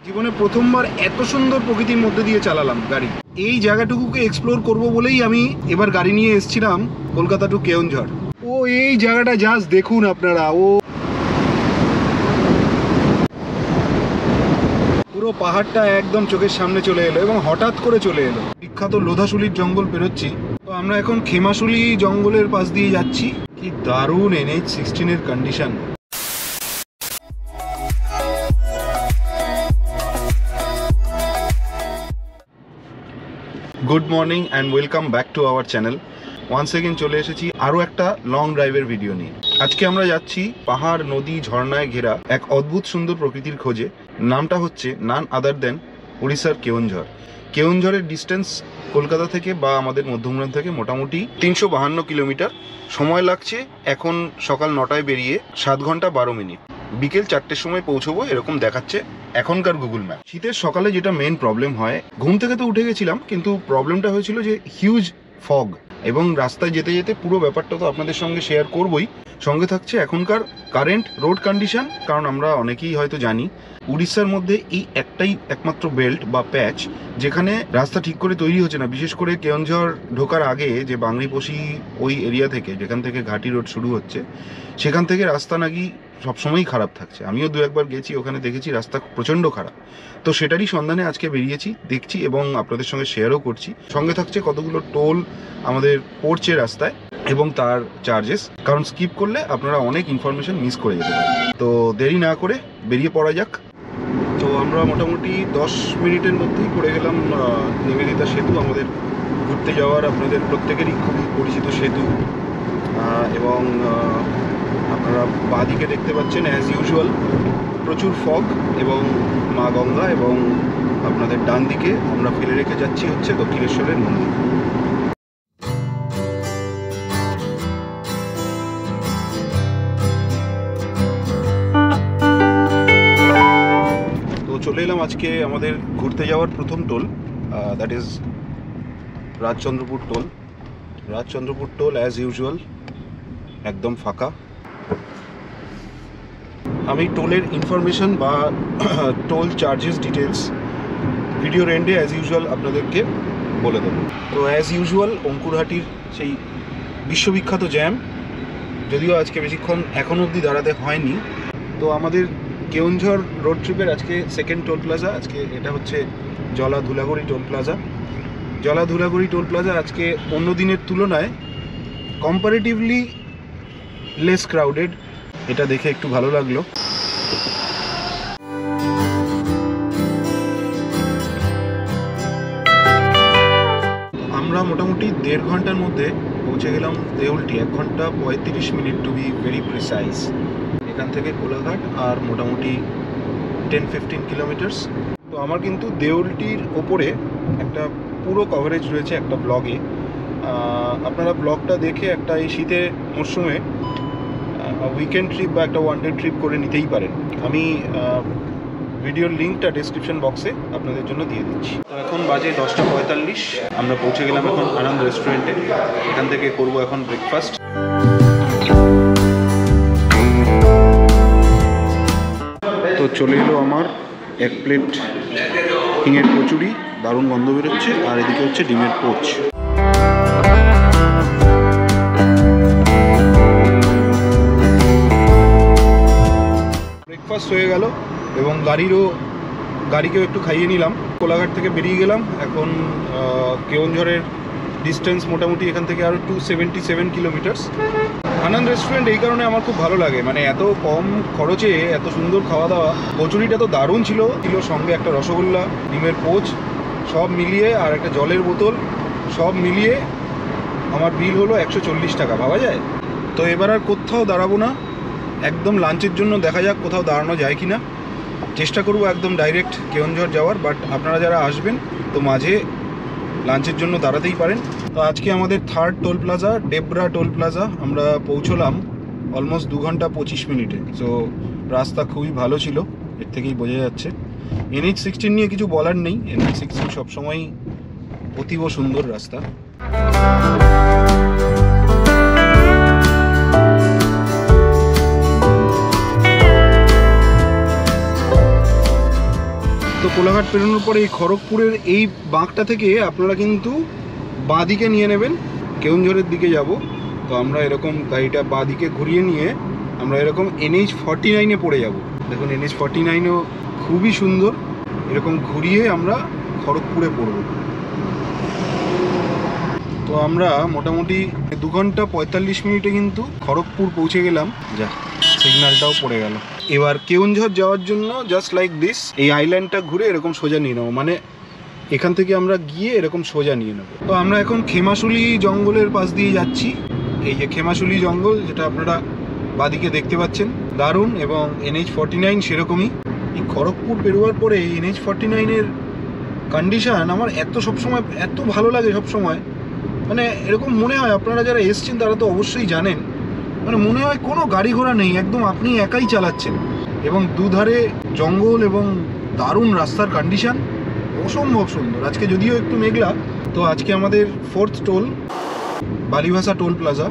জীবনে প্রথমবার এত সুন্দর প্রকৃতির মধ্যে দিয়ে চালালাম গাড়ি। এই জায়গাটুকুকে এক্সপ্লোর করব বলেই আমি এবার গাড়ি নিয়ে এসেছিলাম কলকাতা টু কেওনঝড়। ও এই জায়গাটা জাস্ট দেখুন আপনারা, ও পুরো পাহাড়টা একদম চোখের সামনে চলে এলো এবং হঠাৎ করে চলে এলো। বিখ্যাত লোধাশুলির জঙ্গল পেরোচ্ছি। তো আমরা এখন খেমাশুলি জঙ্গলের পাশ দিয়ে যাচ্ছি। কি দারুণ NH16 এর condition. Good morning and welcome back to our channel. Once again চলে এসেছি আরও একটা লং ড্রাইভের ভিডিও নিয়ে। আজকে আমরা যাচ্ছি পাহাড়, নদী, ঝর্ণায় ঘেরা এক অদ্ভুত সুন্দর প্রকৃতির খোঁজে। নামটা হচ্ছে নান আদার দেন উড়িষ্যার কেওনঝড়। কেওনঝড়ের ডিস্টেন্স কলকাতা থেকে বা আমাদের মধ্যমগ্রাম থেকে মোটামুটি 352 কিলোমিটার। সময় লাগছে এখন সকাল 9টায় বেরিয়ে 7 ঘন্টা 12 মিনিট। বিকেল 4টের সময় পৌঁছবো এরকম দেখাচ্ছে এখনকার গুগল ম্যাপ। শীতের সকালে যেটা মেন প্রবলেম হয়, ঘুম থেকে তো উঠে গেছিলাম কিন্তু প্রবলেমটা হয়েছিল যে হিউজ ফগ, এবং রাস্তায় যেতে যেতে পুরো ব্যাপারটা তো আপনাদের সঙ্গে শেয়ার করবই। সঙ্গে থাকছে এখনকার কারেন্ট রোড কন্ডিশন, কারণ আমরা অনেকেই হয়তো জানি উড়িষ্যার মধ্যে এই একটাই একমাত্র বেল্ট বা প্যাচ যেখানে রাস্তা ঠিক করে তৈরি হচ্ছে না। বিশেষ করে কেওনঝড় ঢোকার আগে যে বাংরিপোষি ওই এরিয়া থেকে, যেখান থেকে ঘাটি রোড শুরু হচ্ছে, সেখান থেকে রাস্তা নাকি সবসময়ই খারাপ থাকছে। আমিও দু একবার গেছি, ওখানে দেখেছি রাস্তা প্রচণ্ড খারাপ। তো সেটারই সন্ধানে আজকে বেরিয়েছি, দেখছি এবং আপনাদের সঙ্গে শেয়ারও করছি। সঙ্গে থাকছে কতগুলো টোল আমাদের পড়ছে রাস্তায় এবং তার চার্জেস, কারণ স্কিপ করলে আপনারা অনেক ইনফরমেশন মিস করে যেতে পারেন। তো দেরি না করে বেরিয়ে পড়া যাক। তো আমরা মোটামুটি 10 মিনিটের মধ্যেই পড়ে গেলাম নিবেদিতা সেতু, আমাদের ঘুরতে যাওয়ার আপনাদের প্রত্যেকেরই খুবই পরিচিত সেতু। এবং আপনারা বাঁদিকে দেখতে পাচ্ছেন অ্যাজ ইউজুয়াল প্রচুর ফগ এবং মা গঙ্গা, এবং আপনাদের ডান দিকে আমরা ফেলে রেখে যাচ্ছি হচ্ছে দক্ষিণেশ্বরের মন্দির। তো চলে এলাম আজকে আমাদের ঘুরতে যাওয়ার প্রথম toll, that is Rajchandrapur toll. Rajchandrapur toll as usual একদম ফাঁকা। আমি টোলের ইনফরমেশন বা টোল চার্জেস ডিটেলস ভিডিওর এন্ডে অ্যাজ ইউজুয়াল আপনাদেরকে বলে দেবো। তো অ্যাজ ইউজুয়াল অঙ্কুরহাটির সেই বিশ্ববিখ্যাত জ্যাম, যদিও আজকে বেশিক্ষণ এখনও অবধি দাঁড়াতে হয়নি। তো আমাদের কেওনঝড় রোড ট্রিপের আজকে সেকেন্ড টোল প্লাজা, আজকে এটা হচ্ছে জলা ধুলাগড়ি টোল প্লাজা। জলা ধুলাগড়ি টোল প্লাজা আজকে অন্য দিনের তুলনায় কম্পারেটিভলি লেস ক্রাউডেড, এটা দেখে একটু ভালো লাগলো। আমরা মোটামুটি 1.5 ঘন্টার মধ্যে পৌঁছে গেলাম দেউলটি। 1 ঘন্টা 35 minute to be very precise. এখান থেকে কোলাঘাট আর মোটামুটি 10-15 কিলোমিটার্স। তো আমার কিন্তু দেউলটির ওপরে একটা পুরো কভারেজ রয়েছে একটা ব্লগে। আপনারা ব্লগটা দেখে একটা এই শীতের মরশুমে উইকেন্ড ট্রিপ বা একটা ওয়ান ডে ট্রিপ করে নিতেই পারেন। আমি ভিডিওর লিঙ্কটা ডেসক্রিপশন বক্সে আপনাদের জন্য দিয়ে দিচ্ছি। তো এখন বাজে 10:45, আমরা পৌঁছে গেলাম এখন আনন্দ রেস্টুরেন্টে। এখান থেকে করব এখন ব্রেকফাস্ট। তো চলে এলো আমার 1 প্লেট হিঙের কচুরি, দারুণ গন্ধ বেরোচ্ছে, আর এদিকে হচ্ছে ডিমের পোচ। ব্রেকফাস্ট হয়ে গেল এবং গাড়িকেও একটু খাইয়ে নিলাম। কোলাঘাট থেকে বেরিয়ে গেলাম। এখন কেওনঝড়ের ডিস্টেন্স মোটামুটি এখান থেকে আরও 277 কিলোমিটার্স। আনন্দ রেস্টুরেন্ট এই কারণে আমার খুব ভালো লাগে, মানে এত কম খরচে এত সুন্দর খাওয়া দাওয়া। কচুরিটা তো দারুণ ছিল, সঙ্গে একটা রসগোল্লা, ডিমের পোচ, সব মিলিয়ে আর একটা জলের বোতল, সব মিলিয়ে আমার বিল হলো 140 টাকা। ভাবা যায়? তো এবার আর কোথাও দাঁড়াবো না, একদম লাঞ্চের জন্য দেখা যাক কোথাও দাঁড়ানো যায় কি না। চেষ্টা করব একদম ডাইরেক্ট কেওনঝড় যাওয়ার, বাট আপনারা যারা আসবেন তো মাঝে লাঞ্চের জন্য দাঁড়াতেই পারেন। তো আজকে আমাদের third toll plaza Debra toll plaza. আমরা পৌঁছলাম অলমোস্ট 2 ঘন্টা 25 মিনিটে। সো রাস্তা খুবই ভালো ছিল, এর থেকেই বোঝা যাচ্ছে। NH16 নিয়ে কিছু বলার নেই, NH16 সবসময়ই অতীব সুন্দর রাস্তা। তো কোলাঘাট পেরোনোর পরে এই খড়গপুরের এই বাঁকটা থেকে আপনারা কিন্তু বাঁদিকে নিয়ে নেবেন, কেওনঝড়ের দিকে যাব। তো আমরা এরকম গাড়িটা বাঁদিকে ঘুরিয়ে নিয়ে আমরা এরকম NH49-এ পড়ে যাব। দেখুন NH49ও খুবই সুন্দর, এরকম ঘুরিয়ে আমরা খড়গপুরে পড়ব। তো আমরা মোটামুটি 2 ঘন্টা 45 মিনিটে কিন্তু খড়গপুর পৌঁছে গেলাম। যা সিগন্যালটাও পড়ে গেল। এবার কেওনঝড় যাওয়ার জন্য জাস্ট লাইক দিস এই আইল্যান্ডটা ঘুরে এরকম সোজা নিয়ে নেবো, মানে এখান থেকে আমরা গিয়ে এরকম সোজা নিয়ে নেবো। তো আমরা এখন খেমাশুলি জঙ্গলের পাশ দিয়ে যাচ্ছি। এই যে খেমাশুলি জঙ্গল, যেটা আপনারা বাদিকে দেখতে পাচ্ছেন, দারুণ। এবং NH49 সেরকমই। এই খড়গপুর পেরোয়ার পরে এই NH49-এর কন্ডিশন আমার সবসময় এত ভালো লাগে। সবসময় মানে এরকম মনে হয়, আপনারা যারা এসছেন তারা তো অবশ্যই জানেন, মানে মনে হয় কোনো গাড়ি ঘোড়া নেই, একদম আপনি একাই চালাচ্ছেন। এবং দুধারে জঙ্গল এবং দারুণ রাস্তার কন্ডিশন অসম্ভব সুন্দর। আজকে যদিও একটু মেঘলা। তো আজকে আমাদের 4th টোল বালিভাষা টোল প্লাজা।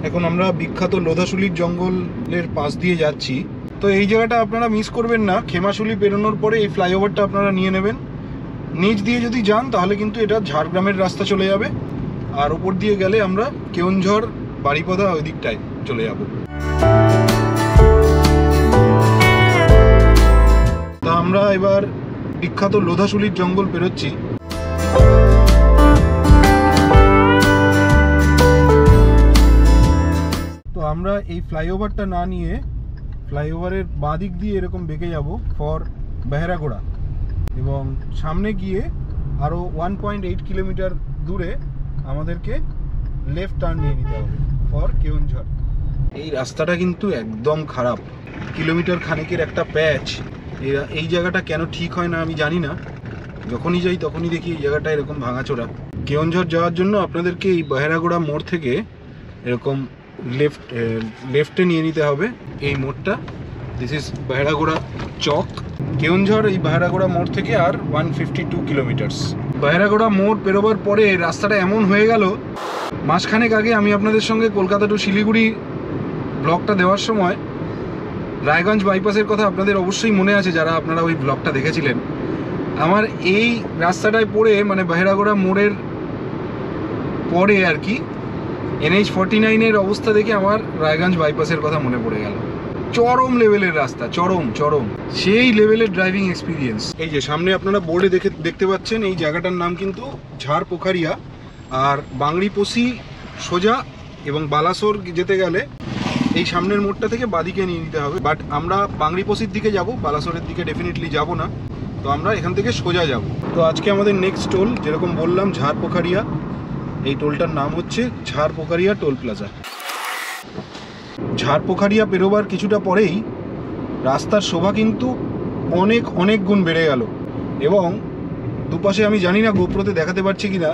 এখন আমরা বিখ্যাত লোধাশুলির জঙ্গলের পাশ দিয়ে যাচ্ছি। তো এই জায়গাটা আপনারা মিস করবেন না। খেমাশুলি পেরোনোর পরে এই ফ্লাইওভারটা আপনারা নিয়ে নেবেন। নিচ দিয়ে যদি যান তাহলে কিন্তু এটা ঝাড়গ্রামের রাস্তা চলে যাবে, আর ওপর দিয়ে গেলে আমরা কেওনঝড় বারিপদা ওই দিকটায় চলে যাব। তা আমরা এবার বিখ্যাত লোধাশুলির জঙ্গল পেরোচ্ছি। তো আমরা এই ফ্লাইওভারটা না নিয়ে ফ্লাইওভারের বাঁ দিক দিয়ে এরকম বেঁকে যাব ফর বেহেরাগোড়া, এবং সামনে গিয়ে আরও 1.8 কিলোমিটার দূরে আমাদেরকে লেফট টার্ন নিয়ে নিতে হবে ফর কেওনঝড়। এই রাস্তাটা কিন্তু একদম খারাপ, কিলোমিটার খানেকের একটা প্যাচ। এই জায়গাটা কেন ঠিক হয় না আমি জানি না, যখনই যাই তখনই দেখি এই জায়গাটা এরকম ভাঙাচোরা। কেওনঝড় যাওয়ার জন্য আপনাদেরকে এই বেহেরাগোড়া মোড় থেকে এরকম লেফটে নিয়ে নিতে হবে এই মোড়টা। দিস ইজ বেহেরাগোড়া চক। কেওনঝড় এই বেহেরাগোড়া মোড় থেকে আর 152 কিলোমিটার্স। বেহেরাগোড়া মোড় পেরোবার পরে রাস্তাটা এমন হয়ে গেল, মাসখানেক আগে আমি আপনাদের সঙ্গে কলকাতা টু শিলিগুড়ি ব্লগটা দেওয়ার সময় রায়গঞ্জ বাইপাসের কথা আপনাদের অবশ্যই মনে আছে, যারা আপনারা ওই ব্লগটা দেখেছিলেন। আমার এই রাস্তাটায় পড়ে, মানে বেহেরাগোড়া মোড়ের পরে আর কি, NH49-এর অবস্থা দেখে আমার রায়গঞ্জ বাইপাসের কথা মনে পড়ে গেল। চরম লেভেলের রাস্তা, চরম সেই লেভেলের ড্রাইভিং এক্সপিরিয়েন্স। এই যে সামনে আপনারা বোর্ডে দেখতে পাচ্ছেন, এই জায়গাটার নাম কিন্তু ঝাড়পোখারিয়া। আর বাংরিপোষি সোজা এবং বালাসোর যেতে গেলে এই সামনের মোড়টা থেকে বাদিকে নিয়ে নিতে হবে। বাট আমরা বাংরিপোষির দিকে যাব, বালাসোরের দিকে ডেফিনেটলি যাব না। তো আমরা এখান থেকে সোজা যাব। তো আজকে আমাদের নেক্সট টোল, যেরকম বললাম, ঝাড়পোখারিয়া। এই টোলটার নাম হচ্ছে ঝাড়পোখারিয়া টোল প্লাজা। ঝাড়পোখারিয়া পেরোবার কিছুটা পরেই রাস্তার শোভা কিন্তু অনেক গুণ বেড়ে গেল। এবং দুপাশে, আমি জানি না গোপ্রোতে দেখাতে পারছি কিনা,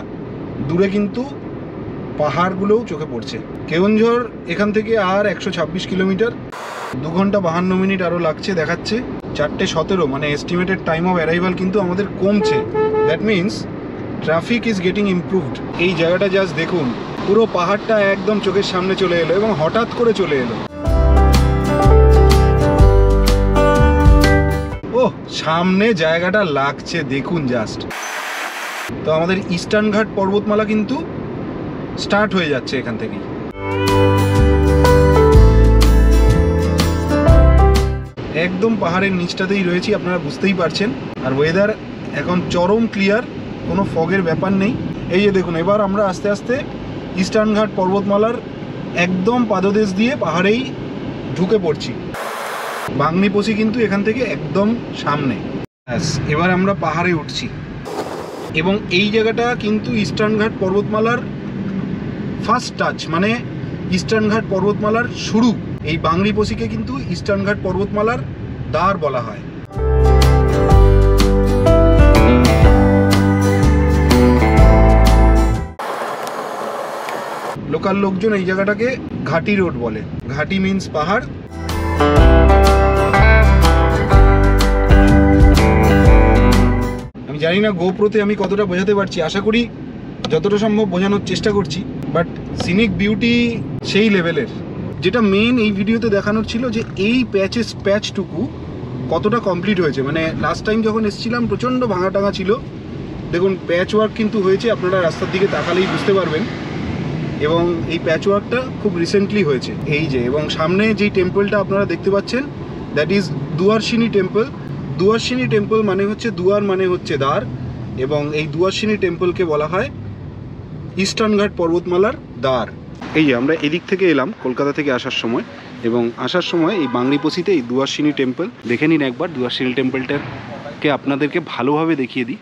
দূরে কিন্তু পাহাড়গুলোও চোখে পড়ছে। কেওনঝড় এখান থেকে আর 126 কিলোমিটার, 2 ঘন্টা 52 মিনিট আরও লাগছে দেখাচ্ছে। 4:17, মানে এস্টিমেটেড টাইম অফ অ্যারাইভাল কিন্তু আমাদের কমছে। That means traffic is getting improved. এই জায়গাটা জাস্ট দেখুন, পুরো পাহাড়টা একদম চোখের সামনে চলে এলো এবং হঠাৎ করে চলে এলো। ওহ, সামনে জায়গাটা লাগছে দেখুন জাস্ট। তো আমাদের ইস্টার্ন ঘাট পর্বতমালা কিন্তু স্টার্ট হয়ে যাচ্ছে এখান থেকে। একদম পাহাড়ের নিচটাতেই রয়েছি, আপনারা বুঝতেই পারছেন। আর ওয়েদার এখন চরম ক্লিয়ার, কোনো ফগের ব্যাপার নেই। এই যে দেখুন, এবার আমরা আস্তে আস্তে ইস্টার্ন ঘাট পর্বতমালার একদম পাদদেশ দিয়ে পাহাড়েই ঢুকে পড়ছি। বাংরিপোষি কিন্তু এখান থেকে একদম সামনে। এবার আমরা পাহাড়ে উঠছি এবং এই জায়গাটা কিন্তু ইস্টার্ন ঘাট পর্বতমালার ফার্স্ট টাচ, মানে ইস্টার্ন ঘাট পর্বতমালার শুরু। এই বাংরিপোষিকে কিন্তু ইস্টার্ন ঘাট পর্বতমালার দ্বার বলা হয়। লোকাল লোকজন এই জায়গাটাকে ঘাটি রোড বলে। ঘাটি মিন্স পাহাড়। আমি জানি না গোপ্রোতে আমি কতটা বোঝাতে পারছি, আশা করি যতটা সম্ভব বোঝানোর চেষ্টা করছি। বাট সিনিক বিউটি সেই লেভেলের, যেটা মেন এই ভিডিওতে দেখানোর ছিল যে এই প্যাচটুকু কতটা কমপ্লিট হয়েছে। মানে লাস্ট টাইম যখন এসেছিলাম প্রচণ্ড ভাঙা টাঙা ছিল, দেখুন প্যাচ ওয়ার্ক কিন্তু হয়েছে, আপনারা রাস্তার দিকে তাকালেই বুঝতে পারবেন। এবং এই প্যাচ ওয়ার্কটা খুব রিসেন্টলি হয়েছে এই যে। এবং সামনে যেই টেম্পলটা আপনারা দেখতে পাচ্ছেন, দ্যাট ইজ দুয়ারশিনী টেম্পল। দুয়ারশিনী টেম্পল মানে হচ্ছে দুয়ার মানে হচ্ছে দ্বার, এবং এই দুয়ারশিনী টেম্পলকে বলা হয় ইস্টার্ন ঘাট পর্বতমালার দ্বার। এই যে আমরা এদিক থেকে এলাম কলকাতা থেকে আসার সময়, এবং আসার সময় এই বাংরিপোষিতে এই দুয়ারশিনী টেম্পল দেখে নিন একবার। দুয়ারশিনী টেম্পলটাকে আপনাদেরকে ভালোভাবে দেখিয়ে দিই।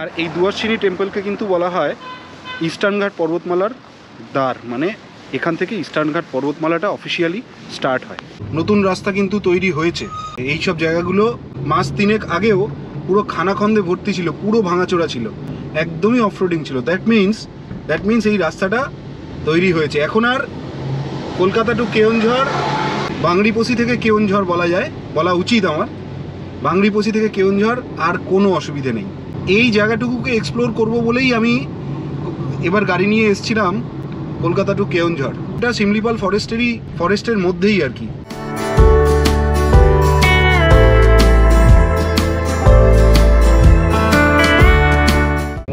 আর এই দুয়ারশিনী টেম্পলকে কিন্তু বলা হয় ইস্টার্ন ঘাট পর্বতমালার দ্বার, মানে এখান থেকে ইস্টার্ন ঘাট পর্বতমালাটা অফিসিয়ালি স্টার্ট হয়। নতুন রাস্তা কিন্তু তৈরি হয়েছে। এই সব জায়গাগুলো মাস 3 আগেও পুরো খানাখন্দে ভর্তি ছিল, পুরো ভাঙাচোরা ছিল, একদমই অফরোডিং ছিল। দ্যাট মিনস এই রাস্তাটা তৈরি হয়েছে। এখন আর কলকাতা টু কেওনঝড়, বাংরিপোষি থেকে কেওনঝড় বলা উচিত আমার, বাংরিপোষি থেকে কেওনঝড় আর কোনো অসুবিধে নেই। এই জায়গাটুকুকে এক্সপ্লোর করব বলেই আমি এবার গাড়ি নিয়ে এসেছিলাম কলকাতা টু কেওনঝড়। এটা শিমলিপাল ফরেস্টের মধ্যেই আর কি।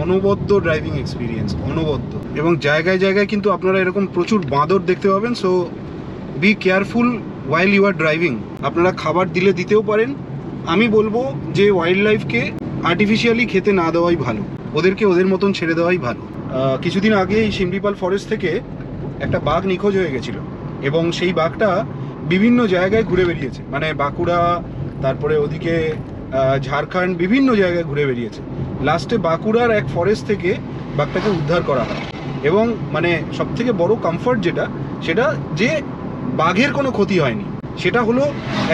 অনবদ্য ড্রাইভিং এক্সপিরিয়েন্স, অনবদ্য। এবং জায়গায় জায়গায় কিন্তু আপনারা এরকম প্রচুর বাঁদর দেখতে পাবেন। So be careful while you are driving. আপনারা খাবার দিতেও পারেন। আমি বলবো যে ওয়াইল্ড লাইফকে আর্টিফিশিয়ালি খেতে না দেওয়াই ভালো, ওদেরকে ওদের মতন ছেড়ে দেওয়াই ভালো। কিছুদিন আগে এই শিমলিপাল ফরেস্ট থেকে একটা বাঘ নিখোঁজ হয়ে গেছিলো, এবং সেই বাঘটা বিভিন্ন জায়গায় ঘুরে বেরিয়েছে, মানে বাঁকুড়া, তারপরে ওদিকে ঝাড়খণ্ড, বিভিন্ন জায়গায় ঘুরে বেরিয়েছে। লাস্টে বাঁকুড়ার এক ফরেস্ট থেকে বাঘটাকে উদ্ধার করা হয়। এবং মানে সবথেকে বড় কমফর্ট সেটা যে বাঘের কোনো ক্ষতি হয়নি। সেটা হলো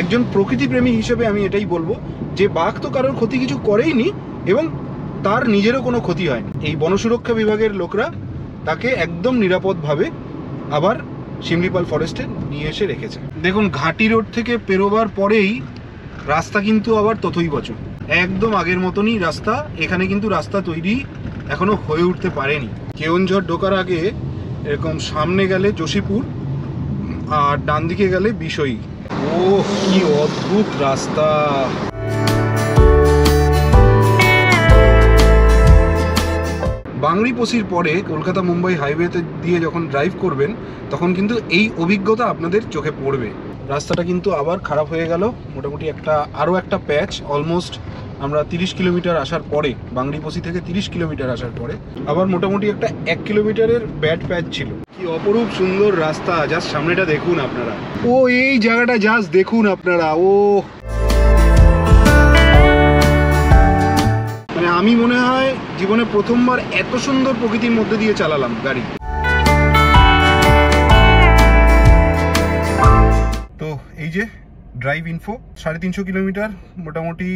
একজন প্রকৃতিপ্রেমী হিসেবে আমি এটাই বলবো যে বাঘ তো কারোর ক্ষতি কিছু করেইনি, এবং তার নিজেরও কোনো ক্ষতি হয়নি। এই বনসুরক্ষা বিভাগের লোকরা তাকে একদম নিরাপদভাবে আবার শিমলিপাল ফরেস্টে নিয়ে এসে রেখেছে। দেখুন ঘাটি রোড থেকে পেরোবার পরেই রাস্তা কিন্তু আবার তথই বচন, একদম আগের মতনই রাস্তা। এখানে কিন্তু রাস্তা তৈরি এখনো হয়ে উঠতে পারেনি। কেওনঝড় ঢোকার আগে এরকম সামনে গেলে যোশীপুর আর ডান দিকে গেলে বিষয়ী। ও কি অদ্ভুত রাস্তা! বাংরিপোষির পরে কলকাতা মুম্বাই হাইওয়েতে দিয়ে যখন ড্রাইভ করবেন তখন কিন্তু এই অভিজ্ঞতা আপনাদের চোখে পড়বে। রাস্তাটা কিন্তু আবার খারাপ হয়ে গেল। মোটামুটি আরও একটা প্যাচ, অলমোস্ট আমরা 30 কিলোমিটার আসার পরে, বাংরিপোষি থেকে 30 কিলোমিটার আসার পরে আবার মোটামুটি একটা 1 কিলোমিটারের ব্যাড প্যাচ ছিল। কি অপরূপ সুন্দর রাস্তা! জাস্ট সামনেটা দেখুন আপনারা, ও এই জায়গাটা জাস্ট দেখুন আপনারা। ও মানে আমি মনে হয় জীবনে প্রথমবার এত সুন্দর প্রকৃতির মধ্যে দিয়ে চালালাম গাড়ি। তো এই যে ড্রাইভ ইনফো, 350 কিলোমিটার, মোটামুটি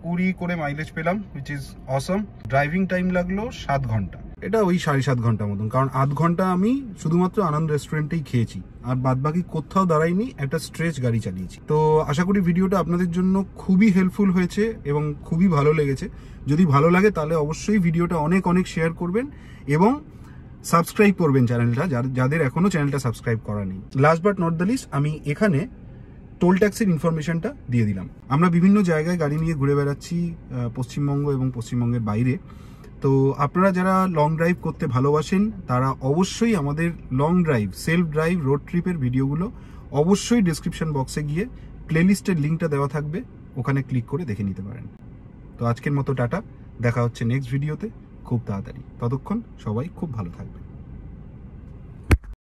20 করে মাইলেজ পেলাম, which is Assam. Driving time লাগলো 7 ঘন্টা। এটা ওই 7.5 ঘন্টা মতন, কারণ 8 ঘন্টা আমি শুধুমাত্র আনন্দ রেস্টুরেন্টেই খেয়েছি, আর বাদবাকি কোথাও দাঁড়াইনি, একটা স্ট্রেচ গাড়ি চালিয়েছি। তো আশা করি ভিডিওটা আপনাদের জন্য খুবই হেল্পফুল হয়েছে এবং খুবই ভালো লেগেছে। যদি ভালো লাগে তাহলে অবশ্যই ভিডিওটা অনেক শেয়ার করবেন এবং সাবস্ক্রাইব করবেন চ্যানেলটা, যাদের এখনো চ্যানেলটা সাবস্ক্রাইব করা নেই। Last but not the least, আমি এখানে টোল ট্যাক্সের ইনফরমেশনটা দিয়ে দিলাম। আমরা বিভিন্ন জায়গায় গাড়ি নিয়ে ঘুরে বেড়াচ্ছি পশ্চিমবঙ্গ এবং পশ্চিমবঙ্গের বাইরে। তো আপনারা যারা লং ড্রাইভ করতে ভালোবাসেন তারা অবশ্যই আমাদের long drive, self drive, road ট্রিপের ভিডিওগুলো অবশ্যই ডিসক্রিপশন বক্সে গিয়ে প্লেলিস্টের লিঙ্কটা দেওয়া থাকবে, ওখানে ক্লিক করে দেখে নিতে পারেন। তো আজকের মতো টাটা, দেখা হচ্ছে নেক্সট ভিডিওতে খুব তাড়াতাড়ি। ততক্ষণ সবাই খুব ভালো থাকবেন।